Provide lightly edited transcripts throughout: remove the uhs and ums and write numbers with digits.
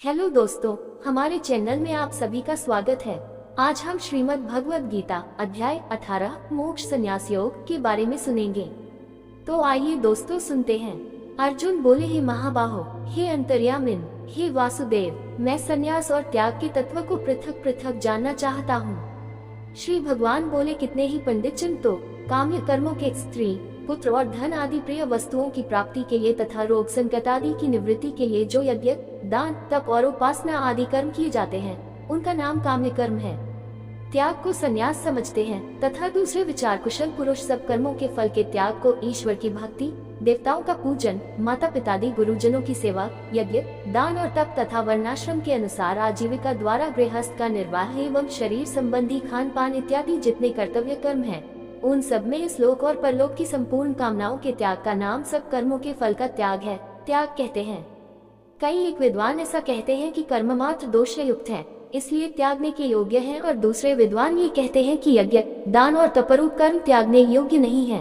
Hello दोस्तों, हमारे channel में आप सभी का स्वागत है। आज हम श्रीमद् भगवद गीता अध्याय 18 मोक्ष संन्यास योग के बारे में सुनेंगे। तो आइए दोस्तों सुनते हैं। अर्जुन बोले, हे महाबाहो, हे अंतर्यामिन, हे वासुदेव, मैं संन्यास और त्याग के तत्व को पृथक पृथक जानना चाहता हूँ। श्री भगवान बोले, कितने ही पंडित जन तो काम्य कर्मों के स्त्री पुत्र और धन आदि प्रिय वस्तुओं की प्राप्ति के लिए तथा रोग संकट आदि की निवृत्ति के लिए जो यज्ञ, दान, तप और उपासना आदि कर्म किए जाते हैं, उनका नाम काम्य कर्म है। त्याग को संन्यास समझते हैं तथा दूसरे विचार कुशल पुरुष सब कर्मों के फल के त्याग को ईश्वर की भक्ति, देवताओं का पूजन, माता पितादि गुरुजनों की सेवा, यज्ञ, दान और तप तथा वर्णाश्रम के अनुसार आजीविका द्वारा गृहस्थ का निर्वाह एवं शरीर संबंधी खान पान इत्यादि जितने कर्तव्य कर्म हैं, उन सब में इस लोक और परलोक की संपूर्ण कामनाओं के त्याग का नाम सब कर्मों के फल का त्याग है, त्याग कहते हैं। कई एक विद्वान ऐसा कहते हैं कि कर्म मात्र दोष युक्त है, इसलिए त्यागने के योग्य है, और दूसरे विद्वान ये कहते हैं कि यज्ञ, दान और तपरूप कर्म त्यागने योग्य नहीं है।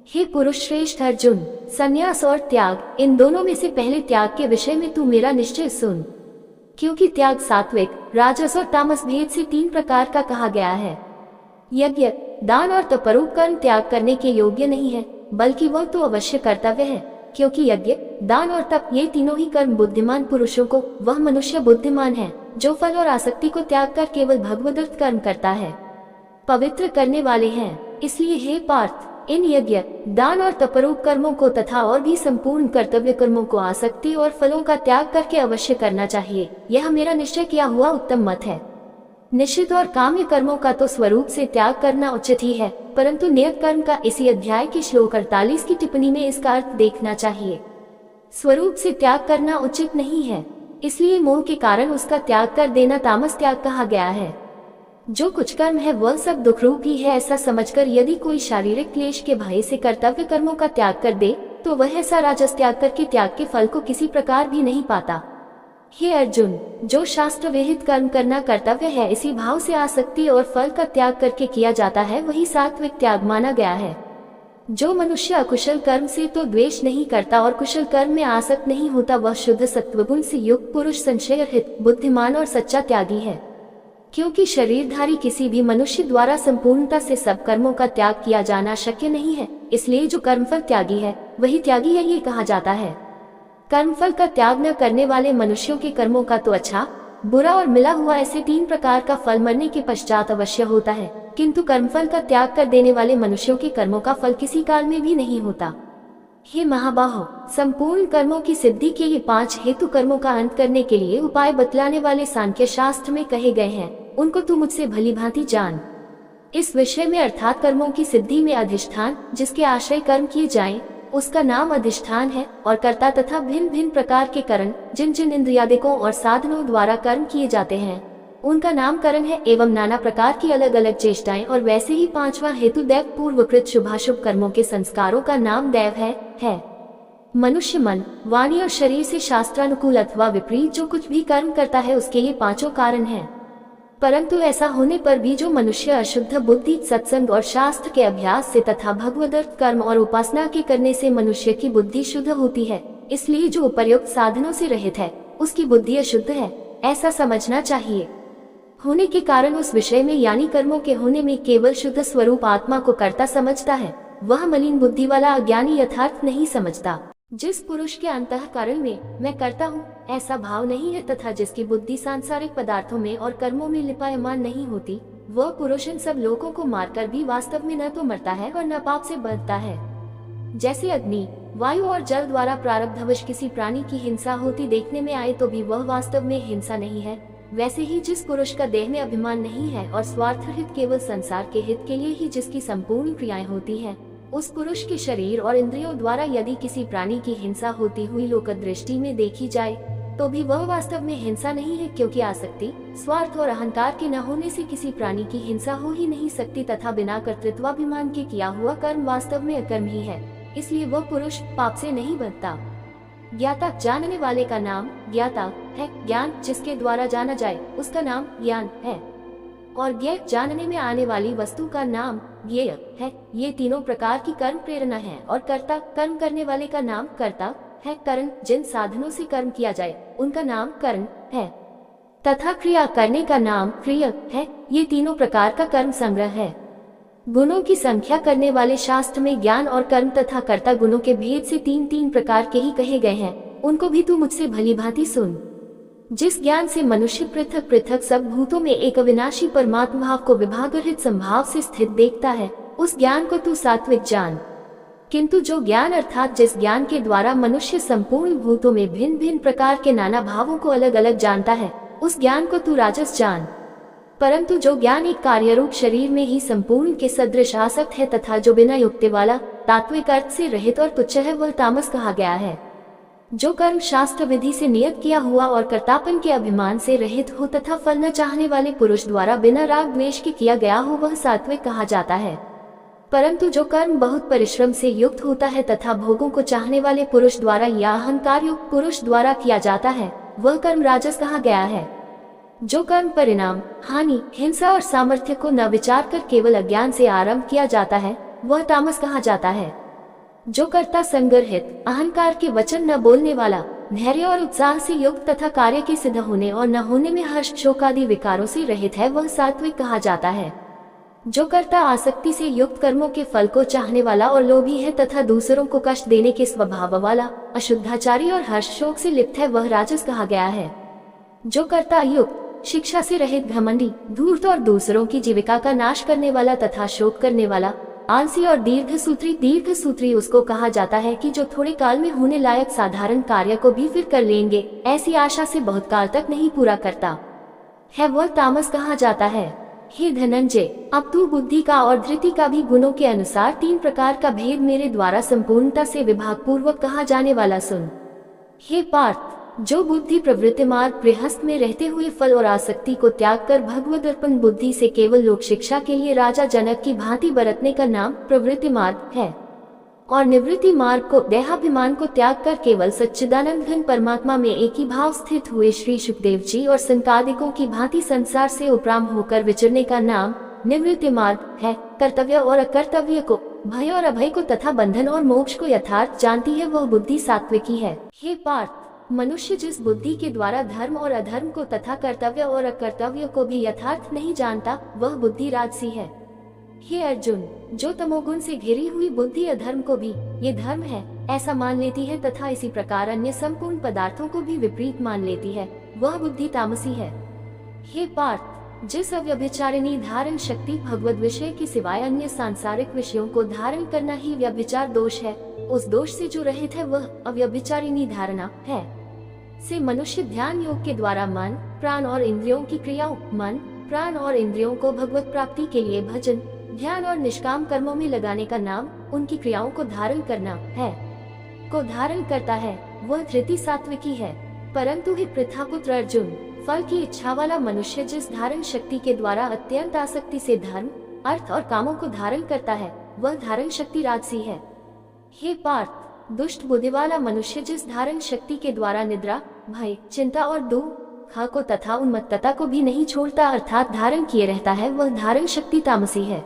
हे पुरुष श्रेष्ठ अर्जुन, संन्यास और त्याग, इन दोनों में से पहले त्याग के विषय में तू मेरा निश्चय सुन, क्योंकि त्याग सात्विक, राजस और तामस भेद से 3 प्रकार का कहा गया है। यज्ञ, दान और तपरूप कर्म त्याग करने के योग्य नहीं है, बल्कि वह तो अवश्य कर्तव्य है, क्योंकि यज्ञ, दान और तप ये तीनों ही कर्म बुद्धिमान पुरुषों को, वह मनुष्य बुद्धिमान है जो फल और आसक्ति को त्याग कर केवल भगवदर्थ कर्म करता है, पवित्र करने वाले हैं। इसलिए हे पार्थ, इन यज्ञ, दान और तपरूप कर्मों को तथा और भी संपूर्ण कर्तव्य कर्मों को आसक्ति और फलों का त्याग करके अवश्य करना चाहिए। यह मेरा निश्चय किया हुआ उत्तम मत है। निश्चित और काम्य कर्मों का तो स्वरूप से त्याग करना उचित ही है, परंतु नियत कर्म का इसी अध्याय के श्लोक 48 की टिप्पणी में इसका अर्थ देखना चाहिए। स्वरूप से त्याग करना उचित नहीं है, इसलिए मोह के कारण उसका त्याग कर देना तामस त्याग कहा गया है। जो कुछ कर्म है वह सब दुख रूप ही है, ऐसा समझकर यदि कोई शारीरिक क्लेश के भय से कर्तव्य कर्मों का त्याग कर दे तो वह ऐसा राजस त्याग करके त्याग के फल को किसी प्रकार भी नहीं पाता। हे अर्जुन, जो शास्त्र विहित कर्म करना कर्तव्य है, इसी भाव से आसक्ति और फल का त्याग करके किया जाता है, वही सात्विक त्याग माना गया है। जो मनुष्य अकुशल कर्म से तो द्वेष नहीं करता और कुशल कर्म में आसक्त नहीं होता, वह शुद्ध सत्वगुण से युक्त पुरुष संशय रहित, बुद्धिमान और सच्चा त्यागी है। क्योंकि शरीरधारी किसी भी मनुष्य द्वारा संपूर्णता से सब कर्मों का त्याग किया जाना शक्य नहीं है, इसलिए जो कर्मफल त्यागी है वही त्यागी है, ये कहा जाता है। कर्मफल का त्याग न करने वाले मनुष्यों के कर्मों का तो अच्छा, बुरा और मिला हुआ ऐसे 3 प्रकार का फल मरने के पश्चात अवश्य होता है, किंतु कर्मफल का त्याग कर देने वाले मनुष्यों के कर्मों का फल किसी काल में भी नहीं होता। हे महाबाहो, संपूर्ण कर्मों की सिद्धि के ये 5 हेतु कर्मों का अंत करने के लिए उपाय बतलाने वाले सांख्य शास्त्र में कहे गए हैं, उनको तू मुझसे भली भांति जान। इस विषय में अर्थात कर्मों की सिद्धि में अधिष्ठान, जिसके आश्रय कर्म किए जाएं, उसका नाम अधिष्ठान है, और कर्ता तथा भिन्न भिन्न प्रकार के करण, जिन जिन इंद्रियादिकों और साधनों द्वारा कर्म किए जाते हैं, उनका नाम करण है, एवं नाना प्रकार की अलग अलग चेष्टाएं, और वैसे ही 5वां हेतु दैव पूर्वकृत शुभाशुभ कर्मों के संस्कारों का नाम दैव है। मनुष्य मन, वाणी और शरीर से शास्त्रानुकूल अथवा विपरीत जो कुछ भी कर्म करता है, उसके ये 5 कारण हैं। परंतु ऐसा होने पर भी जो मनुष्य अशुद्ध बुद्धि, सत्संग और शास्त्र के अभ्यास से तथा भगवदर्थ कर्म और उपासना के करने से मनुष्य की बुद्धि शुद्ध होती है, इसलिए जो उपर्युक्त साधनों से रहित है उसकी बुद्धि अशुद्ध है, ऐसा समझना चाहिए। होने के कारण उस विषय में यानी कर्मों के होने में केवल शुद्ध स्वरूप आत्मा को कर्ता समझता है, वह मलिन बुद्धि वाला अज्ञानी यथार्थ नहीं समझता। जिस पुरुष के अंतःकरण में मैं करता हूँ ऐसा भाव नहीं है तथा जिसकी बुद्धि सांसारिक पदार्थों में और कर्मों में लिपायमान नहीं होती, वह पुरुष इन सब लोगों को मारकर भी वास्तव में न तो मरता है और न पाप से बचता है। जैसे अग्नि, वायु और जल द्वारा प्रारब्धवश किसी प्राणी की हिंसा होती देखने में आए तो भी वह वास्तव में हिंसा नहीं है, वैसे ही जिस पुरुष का देह में अभिमान नहीं है और स्वार्थ हित केवल संसार के हित के लिए ही जिसकी संपूर्ण क्रियाएं होती है, उस पुरुष के शरीर और इंद्रियों द्वारा यदि किसी प्राणी की हिंसा होती हुई लोक दृष्टि में देखी जाए तो भी वह वास्तव में हिंसा नहीं है, क्योंकि आसक्ति, स्वार्थ और अहंकार के न होने से किसी प्राणी की हिंसा हो ही नहीं सकती तथा बिना कर्तृत्वाभिमान के किया हुआ कर्म वास्तव में अकर्म ही है, इसलिए वह पुरुष पाप से नहीं बचता। ज्ञाता, जानने वाले का नाम ज्ञाता है, ज्ञान जिसके द्वारा जाना जाए उसका नाम ज्ञान है, और ज्ञेय जानने में आने वाली वस्तु का नाम ज्ञेय है। ये तीनों प्रकार की कर्म प्रेरणा है, और कर्ता, कर्म करने वाले का नाम कर्ता है। करण, जिन साधनों से कर्म किया जाए उनका नाम करण है तथा क्रिया करने का नाम क्रिया है। ये तीनों प्रकार का कर्म संग्रह है। गुणों की संख्या करने वाले शास्त्र में ज्ञान और कर्म तथा कर्ता गुणों के भेद से तीन तीन प्रकार के ही कहे गए हैं। उनको भी तू मुझसे भली भांति सुन। जिस ज्ञान से मनुष्य पृथक पृथक सब भूतों में एक अविनाशी परमात्मा भाव को विभागरहित संभाव से स्थित देखता है, उस ज्ञान को तू सात्विक जान। किंतु जो ज्ञान अर्थात जिस ज्ञान के द्वारा मनुष्य संपूर्ण भूतों में भिन्न भिन्न प्रकार के नाना भावों को अलग अलग जानता है, उस ज्ञान को तू राजस जान। परंतु जो ज्ञान एक कार्यरूप शरीर में ही संपूर्ण के सदृश आसक्त है तथा जो बिना युक्ति वाला तात्विक अर्थ से रहित और तुच्छ है, वह तामस कहा गया है। जो कर्म शास्त्र विधि से नियत किया हुआ और कर्तापन के अभिमान से रहित हो तथा फल न चाहने वाले पुरुष द्वारा बिना राग द्वेष के किया गया हो, वह सात्विक कहा जाता है। परंतु जो कर्म बहुत परिश्रम से युक्त होता है तथा भोगों को चाहने वाले पुरुष द्वारा या अहंकार युक्त पुरुष द्वारा किया जाता है, वह कर्म राजस कहा गया है। जो कर्म परिणाम, हानि, हिंसा और सामर्थ्य को न विचार कर केवल अज्ञान से आरंभ किया जाता है, वह तामस कहा जाता है। जो कर्ता संग्रहित, अहंकार के वचन न बोलने वाला, धैर्य और उत्साह से युक्त तथा कार्य के सिद्ध होने और न होने में हर्ष शोक आदि विकारों से रहित है, वह सात्विक कहा जाता है। जो कर्ता आसक्ति से युक्त कर्मों के फल को चाहने वाला और लोभी है तथा दूसरों को कष्ट देने के स्वभाव वाला, अशुद्धाचारी और हर्ष शोक से लिप्त है, वह राजस कहा गया है। जो कर्ता युक्त, शिक्षा से रहित, घमंडी, धूर्त और दूसरों की जीविका का नाश करने वाला तथा शोक करने वाला, आलसी और दीर्घसूत्री उसको कहा जाता है कि जो थोड़े काल में होने लायक साधारण कार्य को भी फिर कर लेंगे, ऐसी आशा से बहुत काल तक नहीं पूरा करता है, वह तामस कहा जाता है। हे धनंजय, अब तू बुद्धि का और धृति का भी गुणों के अनुसार तीन प्रकार का भेद मेरे द्वारा संपूर्णता से विभाग पूर्वक कहा जाने वाला सुन। हे पार्थ, जो बुद्धि प्रवृत्ति मार्ग गृहस्थ में रहते हुए फल और आसक्ति को त्याग कर भगवद अर्पण बुद्धि से केवल लोक शिक्षा के लिए राजा जनक की भांति बरतने का नाम प्रवृत्ति मार्ग है, और निवृत्ति मार्ग को देहाभिमान को त्याग कर केवल सच्चिदानंद घन परमात्मा में एक ही भाव स्थित हुए श्री सुखदेव जी और संकादिकों की भांति संसार से उपराम होकर विचरने का नाम निवृत्ति मार्ग है। कर्तव्य और अकर्तव्य को, भय और अभय को तथा बंधन और मोक्ष को यथार्थ जानती है, वह बुद्धि सात्विकी है। हे पार्थ, मनुष्य जिस बुद्धि के द्वारा धर्म और अधर्म को तथा कर्तव्य और अकर्तव्य को भी यथार्थ नहीं जानता, वह बुद्धि राजसी है। हे अर्जुन, जो तमोगुण से घिरी हुई बुद्धि अधर्म को भी ये धर्म है ऐसा मान लेती है तथा इसी प्रकार अन्य संपूर्ण पदार्थों को भी विपरीत मान लेती है, वह बुद्धि तामसी है। हे पार्थ, जिस अव्यभिचारिणी धारण शक्ति भगवद विषय के सिवाय अन्य सांसारिक विषयों को धारण करना ही व्यभिचार दोष है, उस दोष से जो रहित है वह अव्यभिचारिणी धारणा है। से मनुष्य ध्यान योग के द्वारा मन, प्राण और इंद्रियों की क्रियाओं, मन, प्राण और इंद्रियों को भगवत प्राप्ति के लिए भजन, ध्यान और निष्काम कर्मों में लगाने का नाम उनकी क्रियाओं को धारण करना है, को धारण करता है, वह धृति सात्विकी है। परंतु हे पृथापुत्र अर्जुन, फल की इच्छा वाला मनुष्य जिस धारण शक्ति के द्वारा अत्यंत आसक्ति से धर्म, अर्थ और कामों को धारण करता है, वह धारण शक्ति राजसी है। हे पार्थ, दुष्ट बुद्धि वाला मनुष्य जिस धारण शक्ति के द्वारा निद्रा, भय, चिंता और दुख को तथा उन्मत्तता को भी नहीं छोड़ता अर्थात धारण किए रहता है, वह धारण शक्ति तामसी है।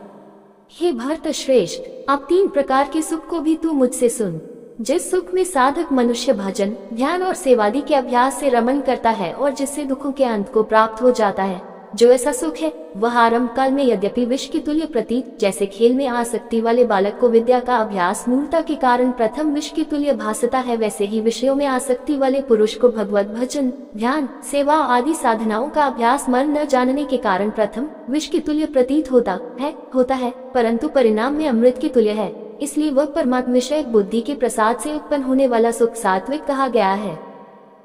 हे भरत श्रेष्ठ, अब तीन प्रकार के सुख को भी तू मुझसे सुन। जिस सुख में साधक मनुष्य भजन, ध्यान और सेवादि के अभ्यास से रमण करता है और जिससे दुखों के अंत को प्राप्त हो जाता है, जो ऐसा सुख है वह आरंभ काल में यद्यपि विष के तुल्य प्रतीत, जैसे खेल में आसक्ति वाले बालक को विद्या का अभ्यास मूलता के कारण प्रथम विष के तुल्य भासता है, वैसे ही विषयों में आसक्ति वाले पुरुष को भगवत भजन, ध्यान, सेवा आदि साधनाओं का अभ्यास मन न जानने के कारण प्रथम विष के तुल्य प्रतीत होता है, परंतु परिणाम में अमृत के तुल्य है। इसलिए वह परमात्म विषय बुद्धि के प्रसाद से उत्पन्न होने वाला सुख सात्विक कहा गया है।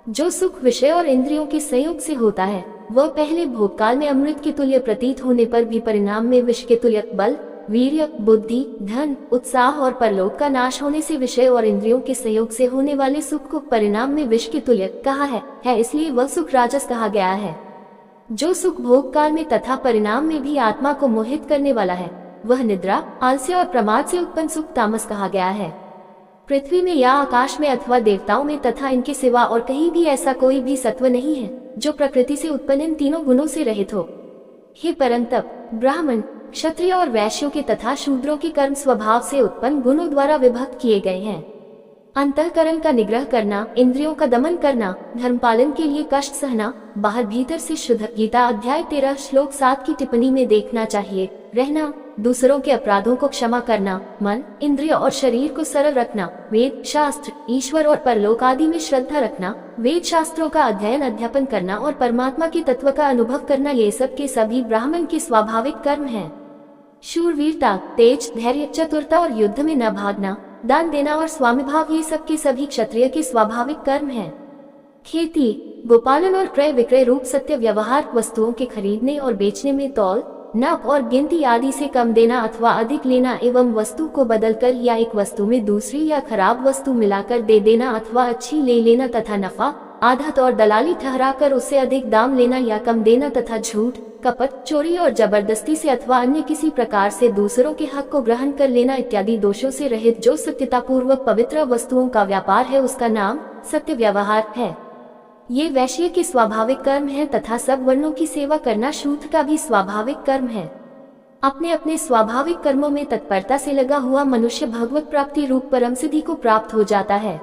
जो सुख विषय और इंद्रियों के संयोग से होता है, वह पहले भोग काल में अमृत के तुल्य प्रतीत होने पर भी परिणाम में विष के तुल्य बल, वीर्य, बुद्धि, धन, उत्साह और परलोक का नाश होने से विषय और इंद्रियों के संयोग से होने वाले सुख को परिणाम में विष के तुल्य कहा है, इसलिए वह सुख राजस कहा गया है। जो सुख भोग काल में तथा परिणाम में भी आत्मा को मोहित करने वाला है, वह निद्रा, आलस्य और प्रमाद से उत्पन्न सुख तामस कहा गया है। पृथ्वी में या आकाश में अथवा देवताओं में तथा इनके सिवा और कहीं भी ऐसा कोई भी सत्व नहीं है जो प्रकृति से उत्पन्न इन तीनों गुणों से रहित हो। हे परंतप, ब्राह्मण, क्षत्रिय और वैश्यों के तथा शूद्रों के कर्म स्वभाव से उत्पन्न गुणों द्वारा विभक्त किए गए हैं। अंतःकरण का निग्रह करना, इंद्रियों का दमन करना, धर्म पालन के लिए कष्ट सहना, बाहर भीतर से शुद्ध। गीता अध्याय 13 श्लोक 7 की टिप्पणी में देखना चाहिए। रहना, दूसरों के अपराधों को क्षमा करना, मन, इंद्रिय और शरीर को सरल रखना, वेद शास्त्र, ईश्वर और परलोक आदि में श्रद्धा रखना, वेद शास्त्रों का अध्ययन अध्यापन करना और परमात्मा के तत्व का अनुभव करना, ये सब के सभी ब्राह्मण के स्वाभाविक कर्म हैं। शूरवीरता, तेज, धैर्य, चतुरता और युद्ध में न भागना, दान देना और स्वामी भाव, ये सब के सभी क्षत्रिय के स्वाभाविक कर्म हैं। खेती, गोपालन और क्रय विक्रय रूप सत्य व्यवहार, वस्तुओं के खरीदने और बेचने में तौल, नाप और गिनती आदि से कम देना अथवा अधिक लेना एवं वस्तु को बदलकर या एक वस्तु में दूसरी या खराब वस्तु मिलाकर दे देना अथवा अच्छी ले लेना तथा नफा, आढ़त और दलाली ठहराकर उससे अधिक दाम लेना या कम देना तथा झूठ, कपट, चोरी और जबरदस्ती से अथवा अन्य किसी प्रकार से दूसरों के हक को ग्रहण कर लेना इत्यादि दोषों से रहित जो सत्यता पूर्वक पवित्र वस्तुओं का व्यापार है, उसका नाम सत्य व्यवहार है। ये वैश्य के स्वाभाविक कर्म है तथा सब वर्णों की सेवा करना शूद्र का भी स्वाभाविक कर्म है। अपने अपने स्वाभाविक कर्मों में तत्परता से लगा हुआ मनुष्य भगवत प्राप्ति रूप परम सिद्धि को प्राप्त हो जाता है।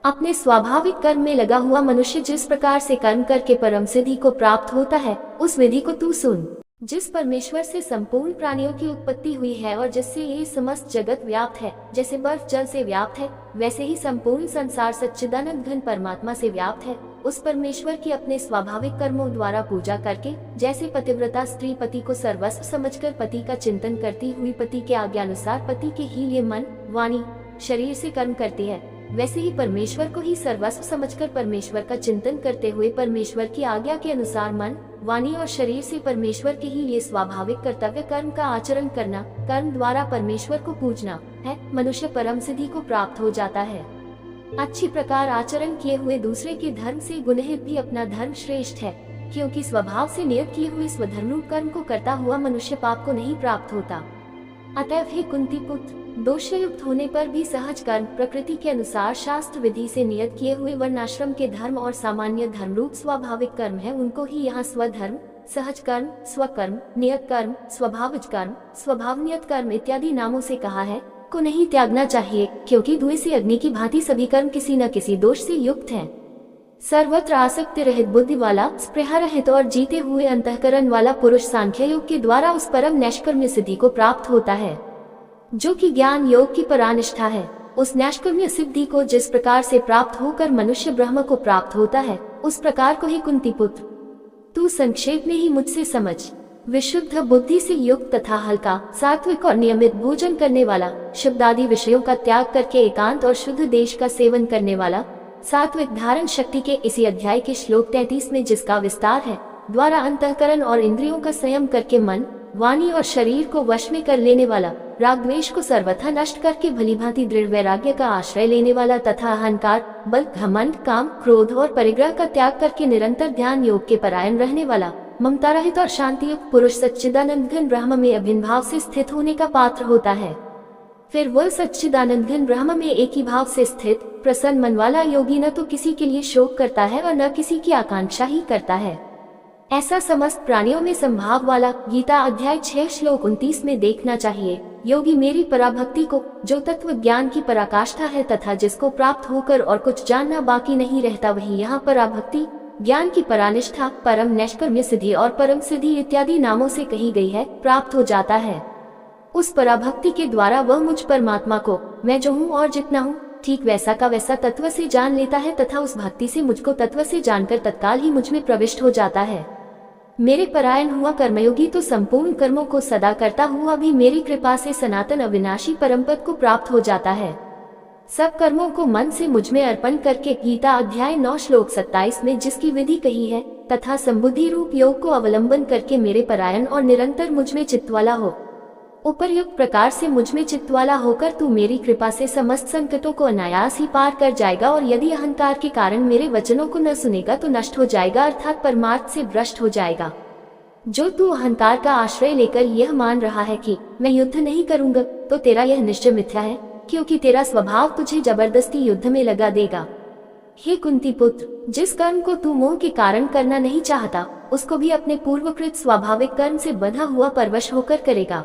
अपने स्वाभाविक कर्म में लगा हुआ मनुष्य जिस प्रकार से कर्म करके परम सिद्धि को प्राप्त होता है, उस विधि को तू सुन। जिस परमेश्वर से संपूर्ण प्राणियों की उत्पत्ति हुई है और जिससे ये समस्त जगत व्याप्त है, जैसे बर्फ जल से व्याप्त है, वैसे ही संपूर्ण संसार सच्चिदानंद घन परमात्मा से व्याप्त है। उस परमेश्वर की अपने स्वाभाविक कर्मों द्वारा पूजा करके, जैसे पतिव्रता स्त्री पति को सर्वस्व समझकर पति का चिंतन करती हुई पति के आज्ञानुसार पति के ही लिए मन, वाणी, शरीर से कर्म करती है, वैसे ही परमेश्वर को ही सर्वस्व समझकर परमेश्वर का चिंतन करते हुए परमेश्वर की आज्ञा के अनुसार मन, वाणी और शरीर से परमेश्वर के ही लिए स्वाभाविक कर्तव्य कर्म का आचरण करना, कर्म द्वारा परमेश्वर को पूजना है, मनुष्य परम सिद्धि को प्राप्त हो जाता है। अच्छी प्रकार आचरण किए हुए दूसरे के धर्म से गुणहित भी अपना धर्म श्रेष्ठ है, क्योंकि स्वभाव से नियत किए हुए स्वधर्म कर्म को करता हुआ मनुष्य पाप को नहीं प्राप्त होता। अतएव हे कुंती पुत्र, दोष युक्त होने पर भी सहज कर्म, प्रकृति के अनुसार शास्त्र विधि से नियत किए हुए वर्णाश्रम के धर्म और सामान्य धर्म रूप स्वाभाविक कर्म है, उनको ही यहाँ स्वधर्म, सहज कर्म, स्वकर्म, नियत कर्म, स्वभावज कर्म, स्वभाव नियत कर्म इत्यादि नामों से कहा है, को नहीं त्यागना चाहिए, क्योंकि धुएं से अग्नि की भांति सभी कर्म किसी न किसी दोष से युक्त हैं। सर्वत्र आसक्ति रहित बुद्धि वाला, स्पृहा रहित और जीते हुए अंतःकरण वाला पुरुष सांख्य योग के द्वारा उस परम नैष्कर्म्य सिद्धि को प्राप्त होता है, जो कि ज्ञान योग की परानिष्ठा है। उस नैष्कर्म्य सिद्धि को जिस प्रकार से प्राप्त होकर मनुष्य ब्रह्म को प्राप्त होता है, उस प्रकार को ही कुंती पुत्र तू संक्षेप में ही मुझसे समझ। विशुद्ध बुद्धि से युक्त तथा हल्का, सात्विक और नियमित भोजन करने वाला, शब्द आदि विषयों का त्याग करके एकांत और शुद्ध देश का सेवन करने वाला, सात्विक धारण शक्ति के इसी अध्याय के श्लोक 33 में जिसका विस्तार है, द्वारा अंतःकरण और इंद्रियों का संयम करके मन, वाणी और शरीर को वश में कर लेने वाला, राग द्वेष को सर्वथा नष्ट करके भलीभांति दृढ़ वैराग्य का आश्रय लेने वाला तथा अहंकार, बल, घमंड, काम, क्रोध और परिग्रह का त्याग करके निरंतर ध्यान योग के परायण रहने वाला, ममता रहित और शांति युक्त पुरुष सच्चिदानंद घन ब्रह्म में अभिन्न भाव से स्थित होने का पात्र होता है। फिर वह सच्चिदानंद घन ब्रह्म में एक ही भाव से स्थित प्रसन्न मन वाला योगी न तो किसी के लिए शोक करता है और न किसी की आकांक्षा ही करता है। ऐसा समस्त प्राणियों में संभाव वाला गीता अध्याय 6 श्लोक 29 में देखना चाहिए। योगी मेरी पराभक्ति को, जो तत्व ज्ञान की पराकाष्ठा है तथा जिसको प्राप्त होकर और कुछ जानना बाकी नहीं रहता, वही यहाँ पराभक्ति, ज्ञान की परानिष्ठा, परम नैष्कर्म्य सिद्धि और परम सिद्धि इत्यादि नामों से कही गई है, प्राप्त हो जाता है। उस पराभक्ति के द्वारा वह मुझ परमात्मा को, मैं जो हूँ और जितना हूँ, ठीक वैसा का वैसा तत्व से जान लेता है तथा उस भक्ति से मुझको तत्व से जानकर तत्काल ही मुझ में प्रविष्ट हो जाता है। मेरे परायण हुआ कर्मयोगी तो संपूर्ण कर्मों को सदा करता हुआ भी मेरी कृपा से सनातन अविनाशी परमपद को प्राप्त हो जाता है। सब कर्मों को मन से मुझ में अर्पण करके गीता अध्याय 9 श्लोक 27 में जिसकी विधि कही है, तथा संबुद्धि रूप योग को अवलंबन करके मेरे परायण और निरंतर मुझ में चित्तवाला हो। उपर्युक्त प्रकार से मुझ में चित्तवाला होकर तू मेरी कृपा से समस्त संकटों को अनायास ही पार कर जाएगा, और यदि अहंकार के कारण मेरे वचनों को न सुनेगा तो नष्ट हो जाएगा, अर्थात परमार्थ से भ्रष्ट हो जाएगा। जो तू अहंकार का आश्रय लेकर यह मान रहा है कि मैं युद्ध नहीं करूंगा, तो तेरा यह निश्चय मिथ्या है, क्योंकि तेरा स्वभाव तुझे जबरदस्ती युद्ध में लगा देगा। हे कुंती पुत्र, जिस कर्म को तू मोह के कारण करना नहीं चाहता, उसको भी अपने पूर्वकृत स्वाभाविक कर्म से बंधा हुआ परवश होकर करेगा।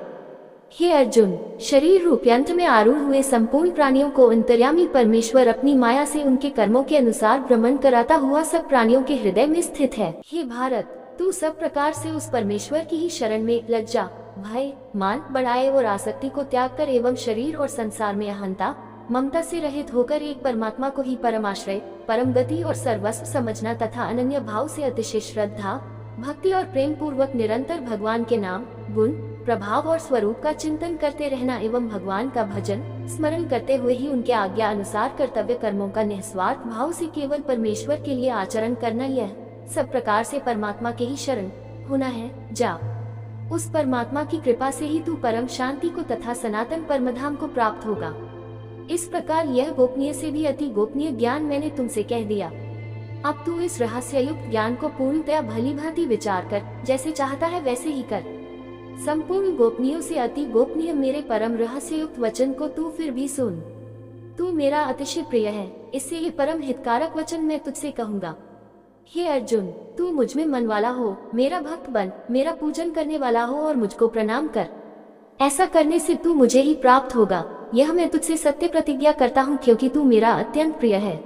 हे अर्जुन, शरीर रूप यंत्र में आरूढ़ हुए संपूर्ण प्राणियों को अंतर्यामी परमेश्वर अपनी माया से उनके कर्मों के अनुसार भ्रमण कराता हुआ सब प्राणियों के हृदय में स्थित है। हे भारत, तू सब प्रकार से उस परमेश्वर की ही शरण में लज्जा, भय, मान, बड़ाई और आसक्ति को त्याग कर एवं शरीर और संसार में अहंता, ममता से रहित होकर एक परमात्मा को ही परम आश्रय, परम गति और सर्वस्व समझना तथा अनन्य भाव से अतिशय श्रद्धा, भक्ति और प्रेम पूर्वक निरंतर भगवान के नाम, गुण, प्रभाव और स्वरूप का चिंतन करते रहना एवं भगवान का भजन स्मरण करते हुए ही उनके आज्ञा अनुसार कर्तव्य कर्मों का निस्वार्थ भाव से केवल परमेश्वर के लिए आचरण करना, यह सब प्रकार से परमात्मा के ही शरण होना है। जा, उस परमात्मा की कृपा से ही तू परम शांति को तथा सनातन परमधाम को प्राप्त होगा। इस प्रकार यह गोपनीय से भी अति गोपनीय ज्ञान मैंने तुमसे कह दिया। अब तू इस रहस्ययुक्त ज्ञान को पूर्णतया भली भांति विचार कर, जैसे चाहता है वैसे ही कर। संपूर्ण गोपनीयों से अति गोपनीय मेरे परम रहस्ययुक्त वचन को तू फिर भी सुन। तू मेरा अतिशय प्रिय है, इससे ये परम हितकारक वचन मैं तुझसे कहूँगा। हे अर्जुन, तू मुझ में मन वाला हो, मेरा भक्त बन, मेरा पूजन करने वाला हो और मुझको प्रणाम कर। ऐसा करने से तू मुझे ही प्राप्त होगा, यह मैं तुझसे सत्य प्रतिज्ञा करता हूँ, क्योंकि तू मेरा अत्यंत प्रिय है।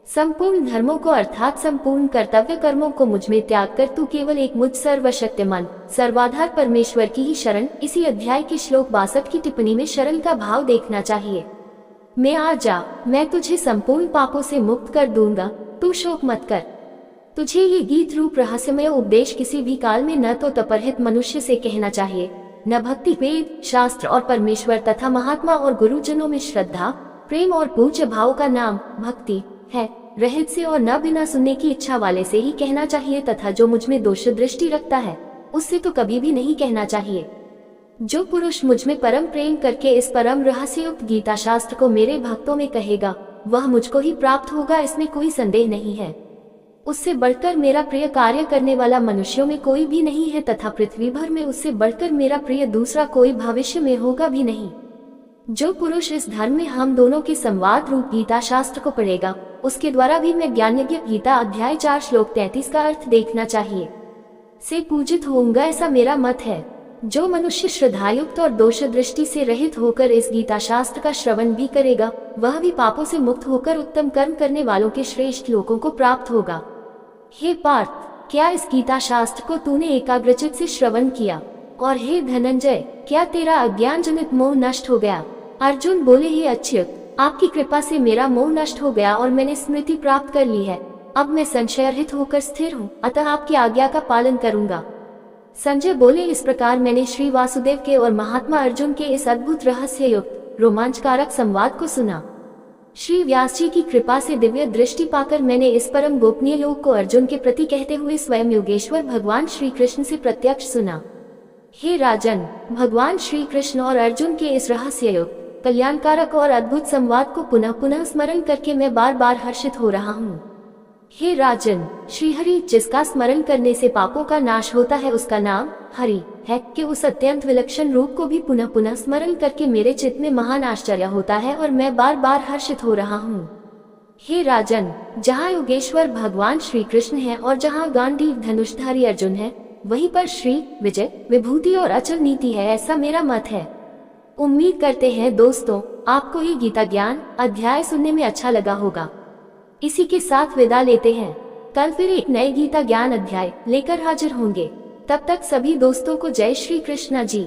संपूर्ण धर्मों को अर्थात संपूर्ण कर्तव्य कर्मों को मुझ में त्याग कर तू केवल एक मुझ सर्वशक्तिमान सर्वाधार परमेश्वर की ही शरण, इसी अध्याय के श्लोक 62 की टिप्पणी में शरण का भाव देखना चाहिए। मैं आ जा, मैं तुझे संपूर्ण पापों से मुक्त कर दूंगा, तू शोक मत कर। तुझे ये गीत रूप रहस्यमय उपदेश किसी भी काल में न तो तपरहित मनुष्य से कहना चाहिए, न भक्ति, वेद, शास्त्र और परमेश्वर तथा महात्मा और गुरुजनों में श्रद्धा, प्रेम और पूज्य भाव का नाम भक्ति है रहित से, और न बिना सुनने की इच्छा वाले से ही कहना चाहिए, तथा जो मुझ में दोष दृष्टि रखता है उससे तो कभी भी नहीं कहना चाहिए। जो पुरुष मुझ में परम प्रेम करके इस परम रहस्ययुक्त गीता शास्त्र को मेरे भक्तों में कहेगा, वह मुझको ही प्राप्त होगा, इसमें कोई संदेह नहीं है। उससे बढ़कर मेरा प्रिय कार्य करने वाला मनुष्यों में कोई भी नहीं है, तथा पृथ्वी भर में उससे बढ़कर मेरा प्रिय दूसरा कोई भविष्य में होगा भी नहीं। जो पुरुष इस धर्म में हम दोनों के संवाद रूप गीता शास्त्र को पढ़ेगा, उसके द्वारा भी मैं ज्ञानयज्ञ गीता अध्याय 4 श्लोक 33 का अर्थ देखना चाहिए से पूजित होऊंगा, ऐसा मेरा मत है। जो मनुष्य श्रद्धायुक्त और दोष दृष्टि से रहित होकर इस गीता शास्त्र का श्रवण भी करेगा, वह भी पापों से मुक्त होकर उत्तम कर्म करने वालों के श्रेष्ठ लोकों को प्राप्त होगा। हे पार्थ, क्या इस गीता शास्त्र को तूने एकाग्रचित से श्रवण किया? और हे धनंजय, क्या तेरा अज्ञान जनित मोह नष्ट हो गया? अर्जुन बोले, हे अच्युत, आपकी कृपा से मेरा मोह नष्ट हो गया और मैंने स्मृति प्राप्त कर ली है। अब मैं संशय रहित होकर स्थिर हूँ, अतः आपकी आज्ञा का पालन करूंगा। संजय बोले, इस प्रकार मैंने श्री वासुदेव के और महात्मा अर्जुन के इस अद्भुत रहस्ययुक्त रोमांचकारक संवाद को सुना। श्री व्यास जी की कृपा से दिव्य दृष्टि पाकर मैंने इस परम गोपनीय योग को अर्जुन के प्रति कहते हुए स्वयं योगेश्वर भगवान श्री कृष्ण से प्रत्यक्ष सुना। हे राजन, भगवान श्री कृष्ण और अर्जुन के इस रहस्ययुक्त कल्याणकारक और अद्भुत संवाद को पुनः पुनः स्मरण करके मैं बार बार हर्षित हो रहा हूँ। हे राजन, श्रीहरि जिसका स्मरण करने से पापों का नाश होता है, उसका नाम हरि है कि उस अत्यंत विलक्षण रूप को भी पुनः पुनः स्मरण करके मेरे चित्त में महान आश्चर्य होता है और मैं बार बार हर्षित हो रहा हूँ। हे राजन, जहाँ योगेश्वर भगवान श्री कृष्ण है और जहाँ गांडीव धनुषधारी अर्जुन है, वहीं पर श्री विजय, विभूति और अचल नीति है, ऐसा मेरा मत है। उम्मीद करते हैं दोस्तों, आपको ये गीता ज्ञान अध्याय सुनने में अच्छा लगा होगा। इसी के साथ विदा लेते हैं। कल फिर एक नए गीता ज्ञान अध्याय लेकर हाजिर होंगे। तब तक सभी दोस्तों को जय श्री कृष्णा जी।